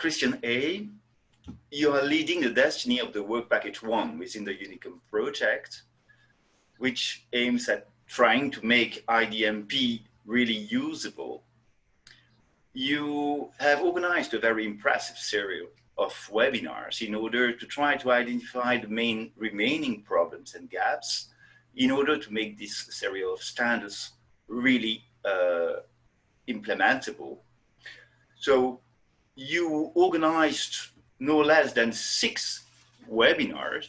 Christian A. You are leading the destiny of the work package 1 within the UNICOM project, which aims at trying to make IDMP really usable. You have organized a very impressive series of webinars in order to try to identify the main remaining problems and gaps in order to make this series of standards really implementable. So you organized no less than 6 webinars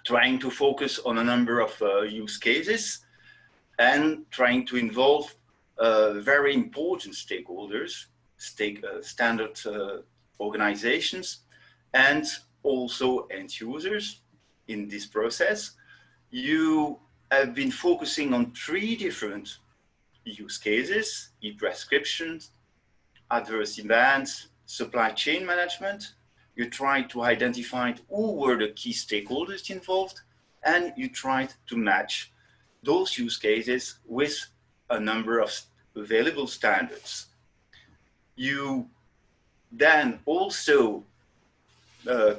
trying to focus on a number of use cases and trying to involve very important stakeholders, standard organizations, and also end users in this process. You have been focusing on 3 different use cases: e-prescriptions, adverse events, supply chain management. You tried to identify who were the key stakeholders involved, and you tried to match those use cases with a number of available standards. You then also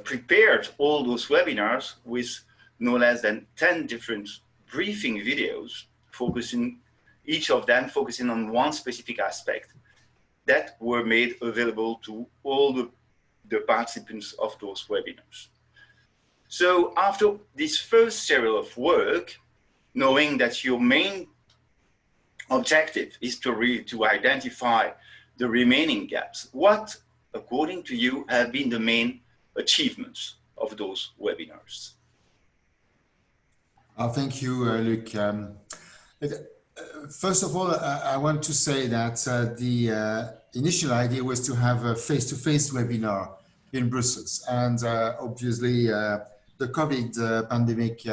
prepared all those webinars with no less than 10 different briefing videos, each of them focusing on one specific aspect that were made available to all the participants of those webinars. So after this first series of work, knowing that your main objective is to identify the remaining gaps, what, according to you, have been the main achievements of those webinars? Thank you, Luc. First of all, I want to say that the initial idea was to have a face-to-face webinar in Brussels. And obviously, the COVID pandemic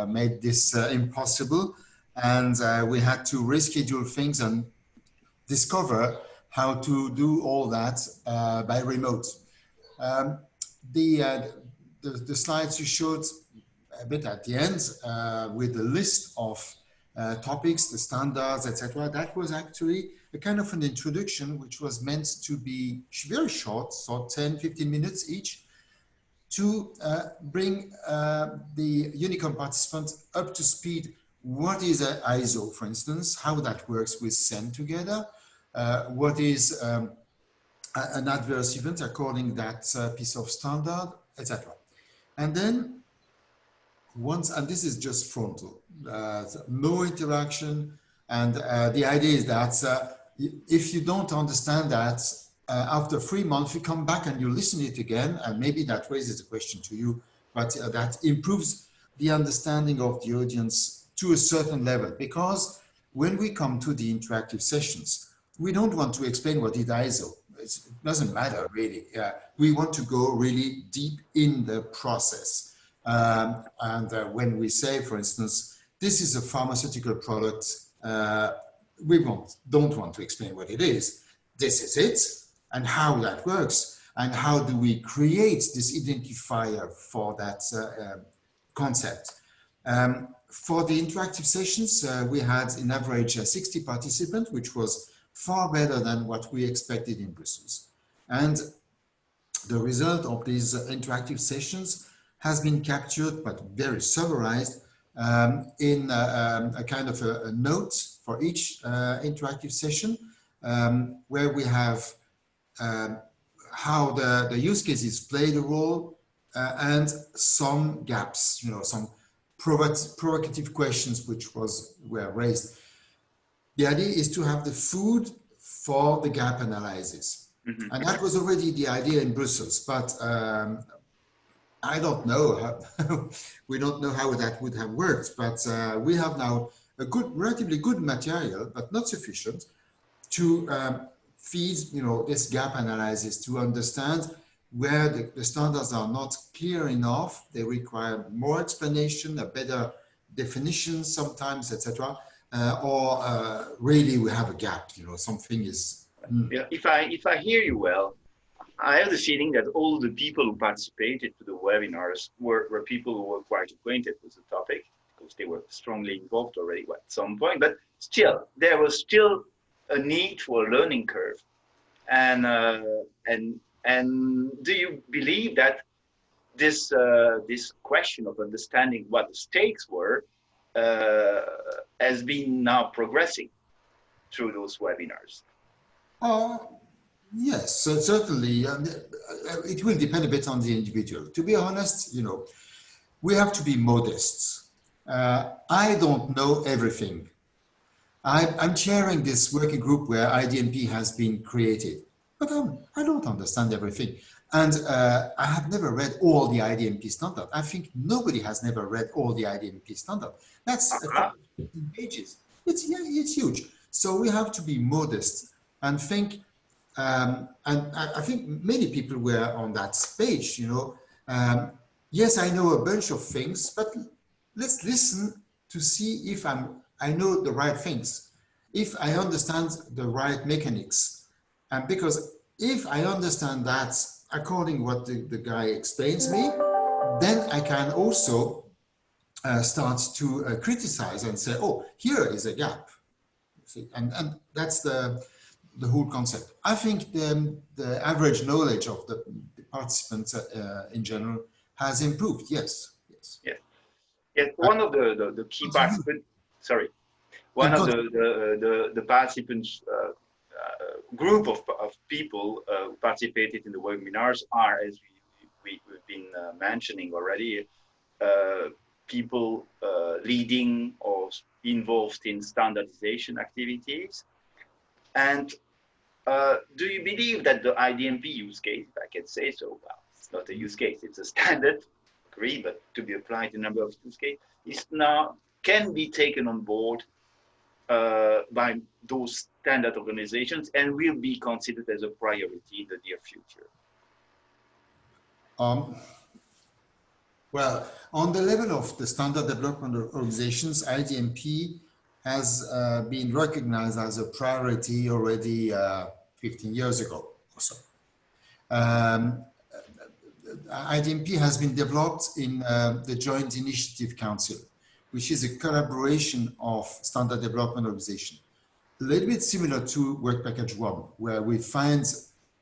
made this impossible. And we had to reschedule things and discover how to do all that by remote. The slides you showed a bit at the end with the list of topics, the standards, etc. That was actually a kind of an introduction, which was meant to be very short, so 10, 15 minutes each, to bring the UNICOM participants up to speed. What is an ISO, for instance, how that works with SEN together, what is an adverse event according to that piece of standard, etc. And then and this is just frontal, no interaction. And the idea is that if you don't understand that, after 3 months, you come back and you listen to it again, and maybe that raises a question to you, but that improves the understanding of the audience to a certain level. Because when we come to the interactive sessions, we don't want to explain what is ISO. It doesn't matter really. We want to go really deep in the process. When we say, for instance, this is a pharmaceutical product, we don't want to explain what it is. This is it, and how that works, and how do we create this identifier for that concept. For the interactive sessions, we had in average 60 participants, which was far better than what we expected in Brussels. And the result of these interactive sessions has been captured, but very summarized in a kind of a note for each interactive session, where we have how the use cases played a role and some gaps, some provocative questions which were raised. The idea is to have the food for the gap analysis. Mm-hmm. And that was already the idea in Brussels, but I don't know, we don't know how that would have worked, but we have now a relatively good material, but not sufficient to feed, this gap analysis, to understand where the standards are not clear enough. They require more explanation, a better definition sometimes, etc. Or really we have a gap, something is... Yeah, if I hear you well, I have the feeling that all the people who participated to the webinars were people who were quite acquainted with the topic, because they were strongly involved already at some point, but still, there was still a need for a learning curve. And And do you believe that this question of understanding what the stakes were has been now progressing through those webinars? Uh, yes, so certainly. It will depend a bit on the individual. To be honest, we have to be modest. I don't know everything. I'm chairing this working group where IDMP has been created, but I don't understand everything. And I have never read all the IDMP standard. I think nobody has never read all the IDMP standard. That's a couple of pages. It's huge. So we have to be modest and think, and I think many people were on that page, yes, I know a bunch of things, but let's listen to see if I know the right things, if I understand the right mechanics. And because if I understand that according what the guy explains me, then I can also start to criticize and say, oh, here is a gap. See? And that's the whole concept. I think the average knowledge of the participants in general has improved. Yes. Yes. One of the key participants, sorry, one of the participants group of people who participated in the webinars are, as we've been mentioning already, people leading or involved in standardization activities. And do you believe that the IDMP use case, if I can say so, well, it's not a use case, it's a standard, agree, but to be applied in a number of use cases, is now can be taken on board by those standard organizations and will be considered as a priority in the near future? Well, on the level of the standard development organizations, IDMP has been recognized as a priority already 15 years ago or so. IDMP has been developed in the Joint Initiative Council, which is a collaboration of standard development organizations. A little bit similar to Work Package 1, where we find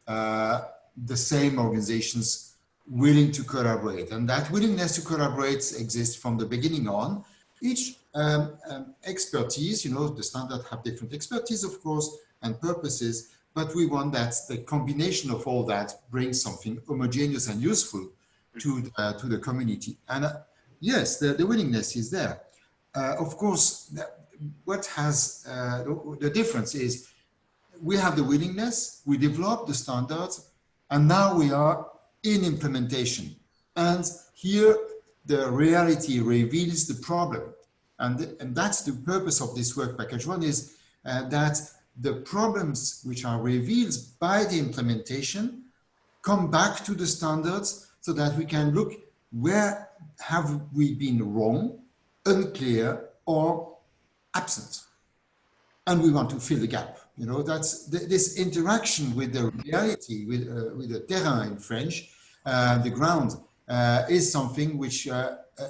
the same organizations willing to collaborate. And that willingness to collaborate exists from the beginning on. Each expertise, the standard have different expertise, of course, and purposes, but we want that the combination of all that brings something homogeneous and useful to the community. And yes, the willingness is there. Of course, what has the difference is we have the willingness, we develop the standards, and now we are in implementation. And here the reality reveals the problem. And that's the purpose of this Work Package 1 is that the problems which are revealed by the implementation come back to the standards so that we can look where have we been wrong, unclear, or absent. And we want to fill the gap. That's this interaction with the reality, with the terrain in French, the ground, is something which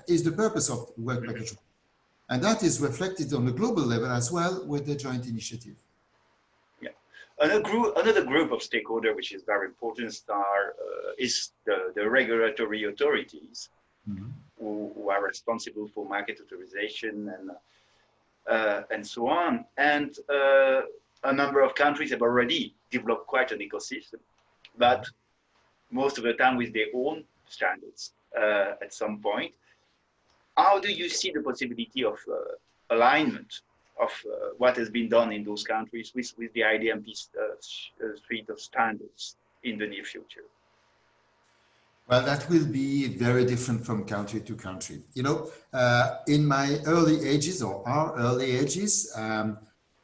is the purpose of Work Package 1. And that is reflected on the global level as well with the joint initiative. Yeah. Another group of stakeholders which is very important is the regulatory authorities who are responsible for market authorization and so on. And a number of countries have already developed quite an ecosystem, but most of the time with their own standards at some point. How do you see the possibility of alignment of what has been done in those countries with the IDMP suite of standards in the near future? Well, that will be very different from country to country. In my early ages or our early ages,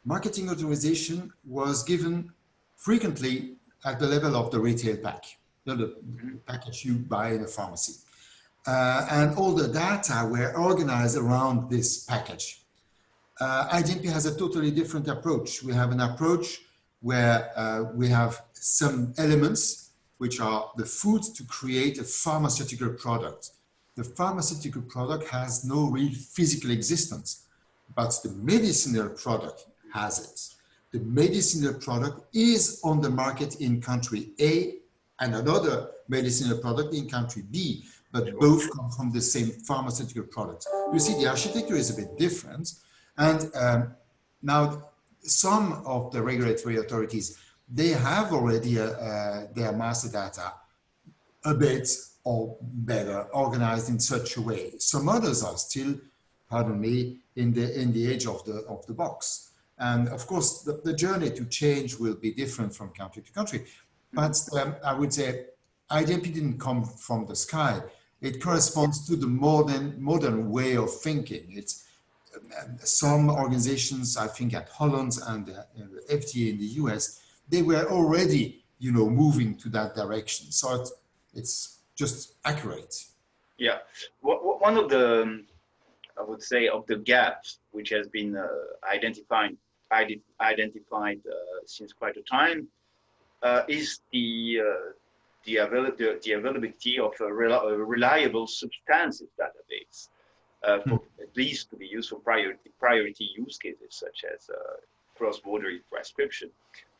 marketing authorization was given frequently at the level of the retail pack, the package you buy in a pharmacy. And all the data were organized around this package. IDMP has a totally different approach. We have an approach where we have some elements which are the food to create a pharmaceutical product. The pharmaceutical product has no real physical existence, but the medicinal product has it. The medicinal product is on the market in country A and another medicinal product in country B, but Sure. both come from the same pharmaceutical product. You see, the architecture is a bit different. And now some of the regulatory authorities, they have already their master data a bit or better organized in such a way. Some others are still, pardon me, in the age of the box. And of course, the journey to change will be different from country to country. But I would say IDMP didn't come from the sky. It corresponds to the modern way of thinking. It's some organizations, I think at Holland and FDA in the US, they were already, moving to that direction. So it's just accurate. Yeah. One of the, I would say, of the gaps which has been identified since quite a time is the availability of a reliable substances database, for at least to be used for priority use cases such as cross-border prescription.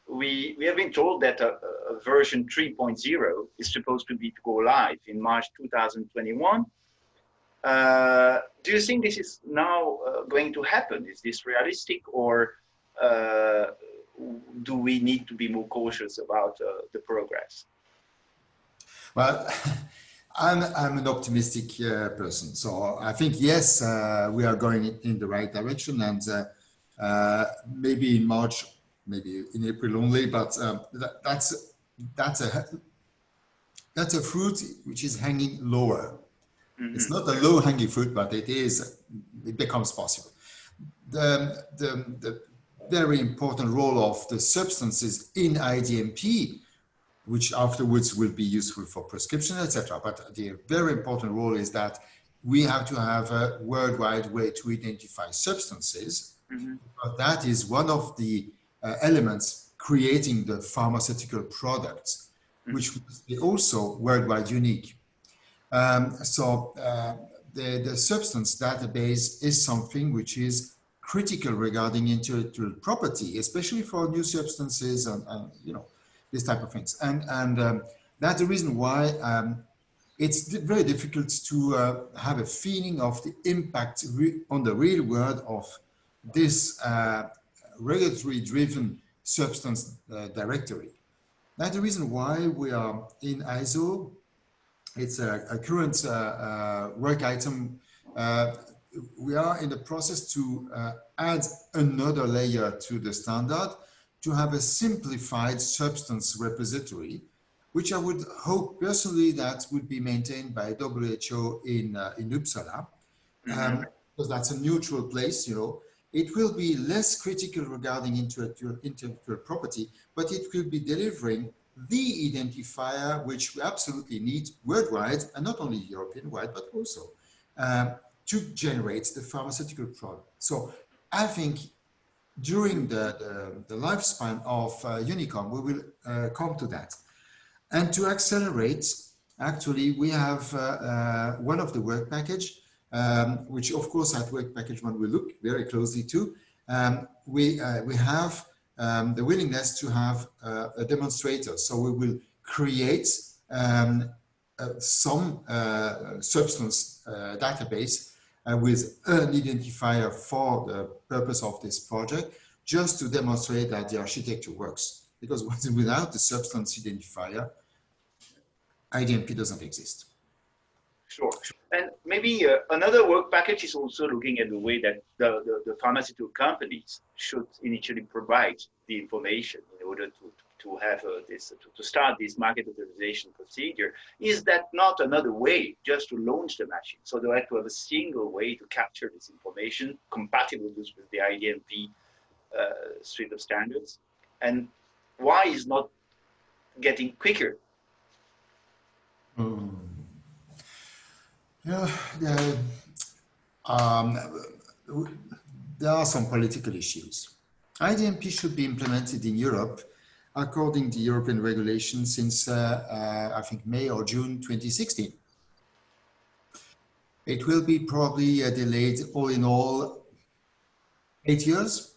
We have been told that a version 3.0 is supposed to go live in March 2021. Do you think this is now going to happen? Is this realistic, or do we need to be more cautious about the progress? Well, I'm an optimistic person, so I think yes, we are going in the right direction, and maybe in March, maybe in April only, but that's a fruit which is hanging lower. Mm-hmm. It's not a low-hanging fruit, but it becomes possible. The very important role of the substances in IDMP, which afterwards will be useful for prescription, etc. But the very important role is that we have to have a worldwide way to identify substances. Mm-hmm. But that is one of the elements creating the pharmaceutical products, mm-hmm. which must be also worldwide unique. The substance database is something which is critical regarding intellectual property, especially for new substances and this type of things. And that's the reason why it's very difficult to have a feeling of the impact on the real world of this regulatory-driven substance directory. That's the reason why we are in ISO. It's a current work item. We are in the process to add another layer to the standard to have a simplified substance repository, which I would hope personally that would be maintained by WHO in Uppsala, mm-hmm. Because that's a neutral place, It will be less critical regarding intellectual property, but it will be delivering the identifier which we absolutely need worldwide, and not only European-wide, but also to generate the pharmaceutical product. So I think during the lifespan of UNICOM, we will come to that. And to accelerate, actually, we have one of the work package, which of course at work package one we look very closely to. We have the willingness to have a demonstrator. So we will create some substance database with an identifier for the purpose of this project, just to demonstrate that the architecture works. Because without the substance identifier, IDMP doesn't exist. Sure. And maybe another work package is also looking at the way that the pharmaceutical companies should initially provide the information in order to have to start this market authorization procedure. Is that not another way just to launch the machine? So they have to have a single way to capture this information compatible with the IDMP suite of standards. And why is not getting quicker? Yeah, there are some political issues. IDMP should be implemented in Europe according to European regulations since I think May or June 2016. It will be probably delayed all in all 8 years.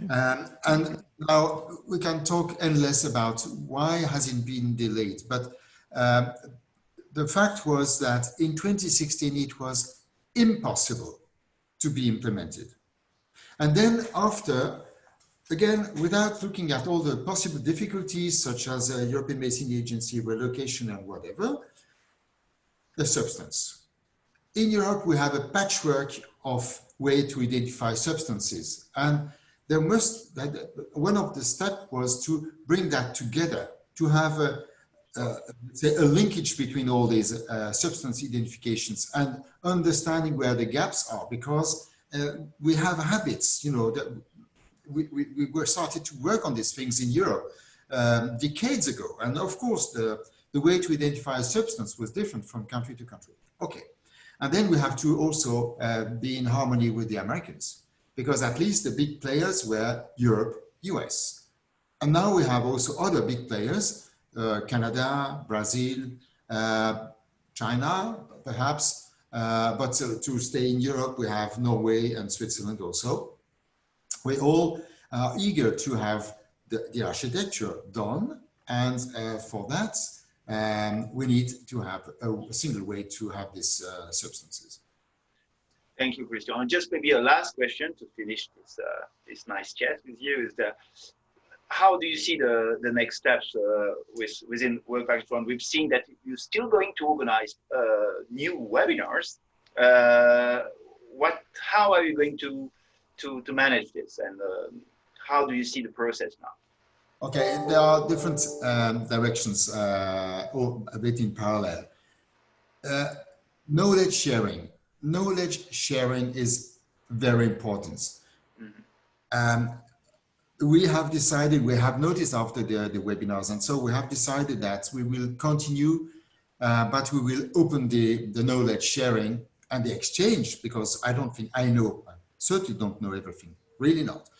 And Now, we can talk endless about why has it been delayed, but um, the fact was that in 2016, it was impossible to be implemented. And then after, again, without looking at all the possible difficulties, such as European Medicine Agency relocation and whatever, the substance. In Europe, we have a patchwork of way to identify substances. And there one of the steps was to bring that together, to have say a linkage between all these substance identifications and understanding where the gaps are, because we have habits, you know, that we were started to work on these things in Europe decades ago. And of course, the way to identify a substance was different from country to country. Okay. And then we have to also be in harmony with the Americans, because at least the big players were Europe, US. And now we have also other big players, Canada, Brazil, China, perhaps. But to stay in Europe, we have Norway and Switzerland also. We all are eager to have the architecture done. And for that, we need to have a single way to have these substances. Thank you, Christian. And just maybe a last question to finish this nice chat with you is that how do you see the next steps within World Vaccine Fund? We've seen that you're still going to organize new webinars. How are you going to manage this, and how do you see the process now? Okay, there are different directions, or a bit in parallel. Knowledge sharing. Knowledge sharing is very important. Mm-hmm. We have decided, we have noticed after the webinars, and so we have decided that we will continue, but we will open the knowledge sharing and the exchange, because I don't think I know, I certainly don't know everything, really not.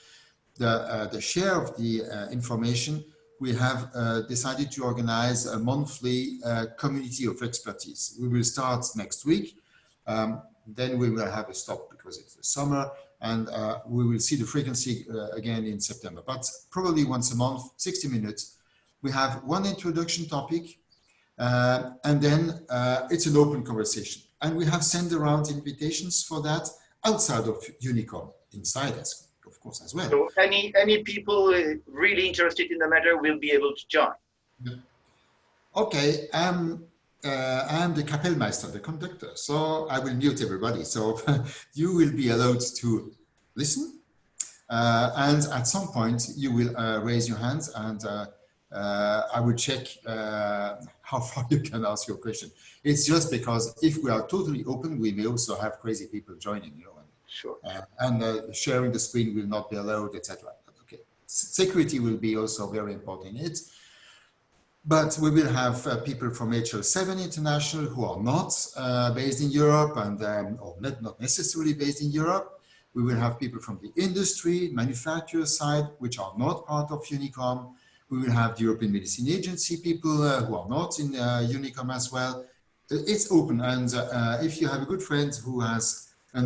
The share of the information, we have decided to organize a monthly community of expertise. We will start next week. Then we will have a stop because it's the summer, and we will see the frequency again in September. But probably once a month, 60 minutes, we have one introduction topic, and then it's an open conversation. And we have sent around invitations for that outside of UNICOM, inside us, of course, as well. So any people really interested in the matter will be able to join. Okay, I'm the Kapellmeister, the conductor, so I will mute everybody. So you will be allowed to listen, and at some point you will raise your hands, and I will check how far you can ask your question. It's just because if we are totally open, we may also have crazy people joining, you know. Sure. And sharing the screen will not be allowed, etc. Okay. Security will be also very important in it. But we will have people from HL7 International who are not based in Europe, and or not necessarily based in Europe. We will have people from the industry, manufacturer side, which are not part of UNICOM. We will have the European Medicine Agency people who are not in UNICOM as well. It's open, and if you have a good friend who has a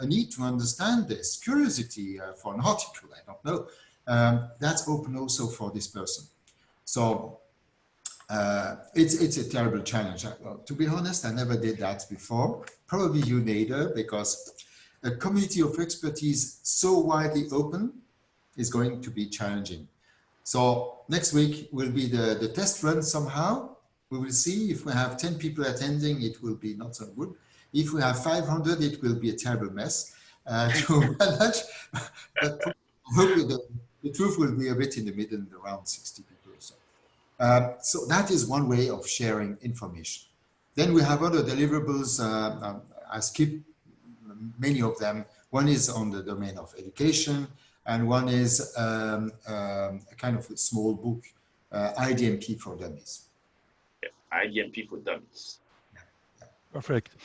need to understand this, curiosity for an article, I don't know, that's open also for this person. So it's a terrible challenge. To be honest, I never did that before. Probably you neither, because a community of expertise so widely open is going to be challenging. So next week will be the test run somehow. We will see. If we have 10 people attending, it will be not so good. If we have 500, it will be a terrible mess to manage. But hopefully the truth will be a bit in the middle, around 60 people or so. So that is one way of sharing information. Then we have other deliverables. I skipped many of them. One is on the domain of education, and one is a kind of a small book, IDMP for Dummies. Yeah, IDMP for Dummies. Perfect.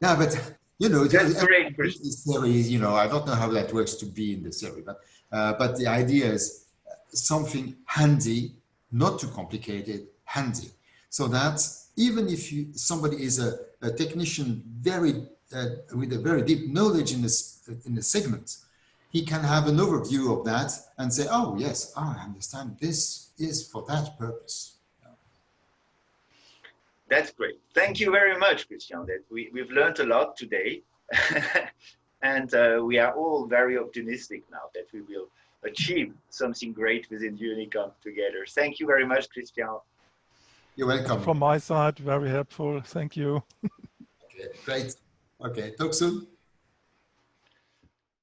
Yeah, but you know, that's great. This series, you know, I don't know how that works to be in the series, but the idea is something handy, not too complicated, handy, so that even if somebody is a technician with a very deep knowledge in a segment, he can have an overview of that and say, oh, yes, I understand this is for that purpose. That's great. Thank you very much, Christian. That we've learned a lot today. And we are all very optimistic now that we will achieve something great within UNICOM together. Thank you very much, Christian. You're welcome. From my side, very helpful. Thank you. Okay, great. Okay, talk soon.